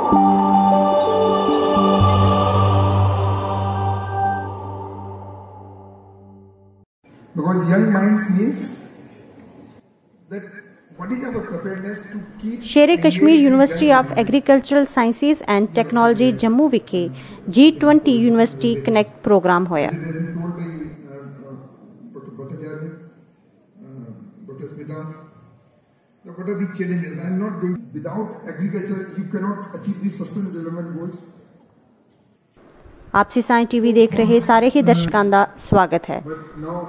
Because young minds means that what is our preparedness to keep Shere Kashmir university of agricultural sciences and technology Jammu विखे G20 university connect programme होया। What are the challenges? I am not going. Without agriculture, you cannot achieve the sustainable development goals. आपसी science TV देख रहे सारे ही दर्शकों का स्वागत है।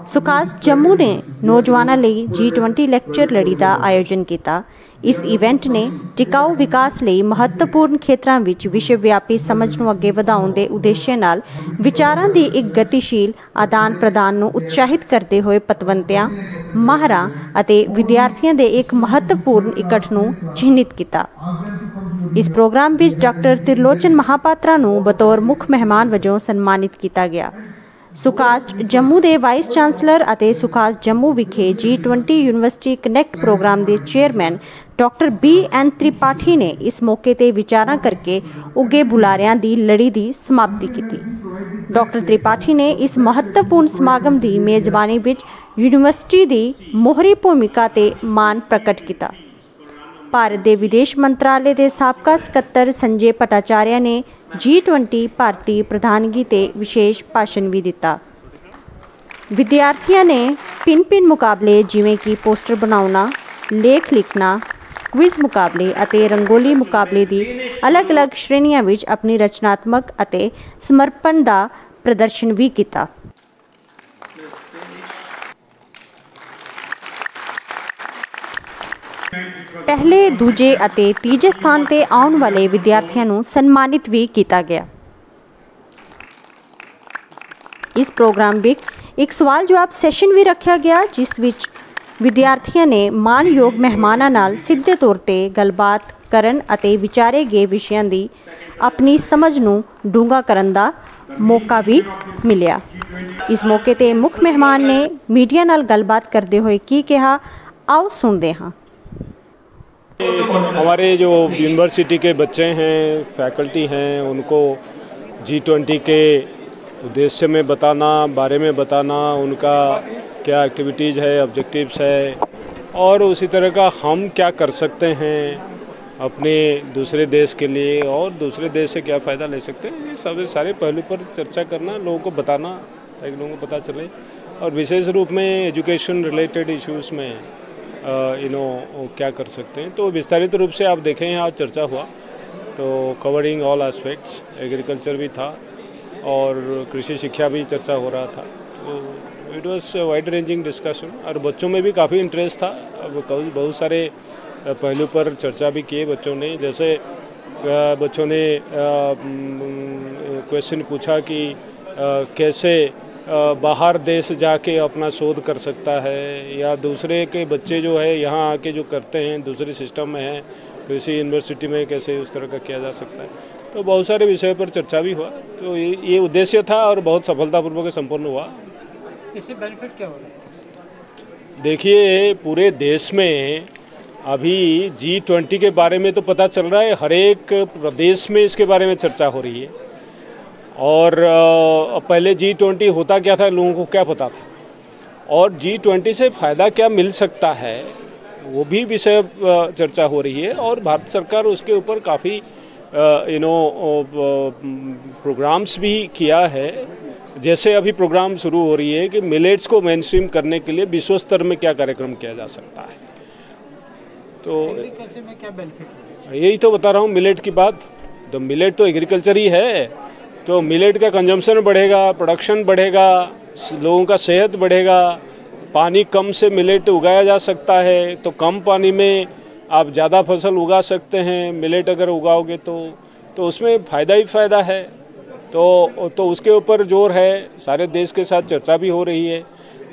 सुखास जम्मू ने नौजवानों ਲਈ G20 ਲੈਕਚਰ ਲੜੀ ਦਾ ਆਯੋਜਨ ਕੀਤਾ। इस इवेंट ने टिकाऊ विकास ਲਈ महत्वपूर्ण ਖੇਤਰਾਂ ਵਿੱਚ ਵਿਸ਼ਵਵਿਆਪੀ ਸਮਝ ਨੂੰ ਅੱਗੇ ਵਧਾਉਣ ਦੇ ਉਦੇਸ਼ ਨਾਲ ਵਿਚਾਰਾਂ ਦੀ ਇੱਕ ਗਤੀਸ਼ੀਲ ਆਦਾਨ ਪ੍ਰਦਾਨ ਨੂੰ ਉਤਸ਼ਾਹਿਤ ਕਰਦੇ ਹੋਏ ਪਤਵੰਤਿਆਂ, ਮਾਹਰਾਂ ਅਤੇ ਵਿਦਿਆਰਥੀਆਂ ਦੇ ਇੱਕ ਮਹੱਤਵਪੂਰਨ ਇਕੱਠ ਨੂੰ ਚਿੰਨ੍ਹਿਤ ਕੀਤਾ। इस प्रोग्राम में डॉक्टर त्रिलोचन महापात्रा ਨੂੰ बतौर मुख मेहमान वजों सन्मानित किया गया। सुखास जम्मू के वाइस चांसलर और सुखास जम्मू विखे G20 यूनिवर्सिटी कनेक्ट प्रोग्राम के चेयरमैन डॉक्टर BN त्रिपाठी ने इस मौके पर विचार करके उगे बुलारियां की लड़ी की समाप्ति की। डॉक्टर त्रिपाठी ने इस महत्वपूर्ण समागम की मेजबानी विच यूनिवर्सिटी की मोहरी भूमिका ते मान प्रकट किया। भारत के विदेश मंत्रालय के साबका सकत्तर संजय भट्टाचार्य ने G20 भारती प्रधानगी ते विशेष भाषण भी दिता। विद्यार्थियों ने भिन्न मुकाबले जिमें कि पोस्टर बनाना, लेख लिखना, क्विज मुकाबले और रंगोली मुकाबले की अलग अलग श्रेणियों में अपनी रचनात्मक और समर्पण का प्रदर्शन भी किया। पहले, दूजे ਅਤੇ ਤੀਜੇ ਸਥਾਨ ਤੇ ਆਉਣ ਵਾਲੇ ਵਿਦਿਆਰਥੀਆਂ ਨੂੰ ਸਨਮਾਨਿਤ ਵੀ ਕੀਤਾ ਗਿਆ। ਇਸ ਪ੍ਰੋਗਰਾਮ ਵਿੱਚ ਇੱਕ ਸਵਾਲ ਜਵਾਬ ਸੈਸ਼ਨ ਵੀ ਰੱਖਿਆ ਗਿਆ, ਜਿਸ ਵਿੱਚ ਵਿਦਿਆਰਥੀਆਂ ਨੇ ਮਾਨਯੋਗ ਮਹਿਮਾਨਾਂ ਨਾਲ ਸਿੱਧੇ ਤੌਰ ਤੇ ਗੱਲਬਾਤ ਕਰਨ ਅਤੇ ਵਿਚਾਰੇ ਗਏ ਵਿਸ਼ਿਆਂ ਦੀ ਆਪਣੀ ਸਮਝ ਨੂੰ ਡੂੰਘਾ ਕਰਨ ਦਾ ਮੌਕਾ ਵੀ ਮਿਲਿਆ। ਇਸ ਮੌਕੇ ਤੇ ਮੁੱਖ ਮਹਿਮਾਨ ਨੇ ਮੀਡੀਆ ਨਾਲ ਗੱਲਬਾਤ ਕਰਦੇ ਹੋਏ ਕੀ ਕਿਹਾ, ਆਓ ਸੁਣਦੇ ਹਾਂ। हमारे जो यूनिवर्सिटी के बच्चे हैं, फैकल्टी हैं, उनको G20 के उद्देश्य में बताना, बारे में बताना, उनका क्या एक्टिविटीज़ है, ऑब्जेक्टिव्स है और उसी तरह का हम क्या कर सकते हैं अपने दूसरे देश के लिए और दूसरे देश से क्या फ़ायदा ले सकते हैं, ये सब सारे पहलू पर चर्चा करना, लोगों को बताना ताकि लोगों को पता चले। और विशेष रूप में एजुकेशन रिलेटेड इश्यूज़ में क्या कर सकते हैं। तो विस्तारित रूप से आप देखें आज चर्चा हुआ तो कवरिंग ऑल एस्पेक्ट्स, एग्रीकल्चर भी था और कृषि शिक्षा भी चर्चा हो रहा था। तो it was wide ranging discussion और बच्चों में भी काफ़ी इंटरेस्ट था। अब बहुत सारे पहलू पर चर्चा भी किए बच्चों ने। जैसे बच्चों ने क्वेश्चन पूछा कि कैसे बाहर देश जाके अपना शोध कर सकता है या दूसरे के बच्चे जो है यहाँ आके जो करते हैं दूसरे सिस्टम में है, कृषि यूनिवर्सिटी में कैसे उस तरह का किया जा सकता है। तो बहुत सारे विषयों पर चर्चा भी हुआ। तो ये उद्देश्य था और बहुत सफलतापूर्वक संपन्न हुआ। इससे बेनिफिट क्या हो रहा है? देखिए, पूरे देश में अभी G20 के बारे में तो पता चल रहा है, हर एक प्रदेश में इसके बारे में चर्चा हो रही है। और पहले G20 होता क्या था, लोगों को क्या पता था, और G20 से फ़ायदा क्या मिल सकता है वो भी विषय चर्चा हो रही है। और भारत सरकार उसके ऊपर काफ़ी प्रोग्राम्स भी किया है। जैसे अभी प्रोग्राम शुरू हो रही है कि मिलेट्स को मेनस्ट्रीम करने के लिए विश्व स्तर में क्या कार्यक्रम किया जा सकता है। तो एग्रीकल्चर में क्या बेनिफिट? यही तो बता रहा हूँ, मिलेट की बात। तो मिलेट तो एग्रीकल्चर ही है। तो मिलेट का कंजम्पशन बढ़ेगा, प्रोडक्शन बढ़ेगा, लोगों का सेहत बढ़ेगा, पानी कम से मिलेट उगाया जा सकता है। तो कम पानी में आप ज़्यादा फसल उगा सकते हैं मिलेट अगर उगाओगे तो उसमें फ़ायदा ही फ़ायदा है। तो उसके ऊपर जोर है, सारे देश के साथ चर्चा भी हो रही है।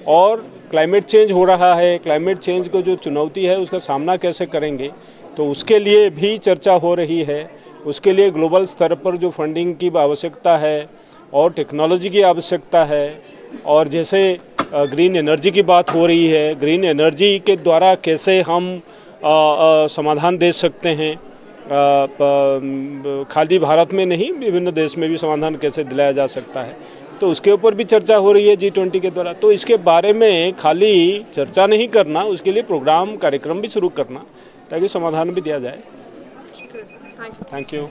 और क्लाइमेट चेंज हो रहा है, क्लाइमेट चेंज को जो चुनौती है उसका सामना कैसे करेंगे, तो उसके लिए भी चर्चा हो रही है। उसके लिए ग्लोबल स्तर पर जो फंडिंग की आवश्यकता है और टेक्नोलॉजी की आवश्यकता है, और जैसे ग्रीन एनर्जी की बात हो रही है, ग्रीन एनर्जी के द्वारा कैसे हम समाधान दे सकते हैं खाली भारत में नहीं, विभिन्न देश में भी समाधान कैसे दिलाया जा सकता है, तो उसके ऊपर भी चर्चा हो रही है G20 के द्वारा। तो इसके बारे में खाली चर्चा नहीं करना, उसके लिए प्रोग्राम कार्यक्रम भी शुरू करना ताकि समाधान भी दिया जाए। Thank you.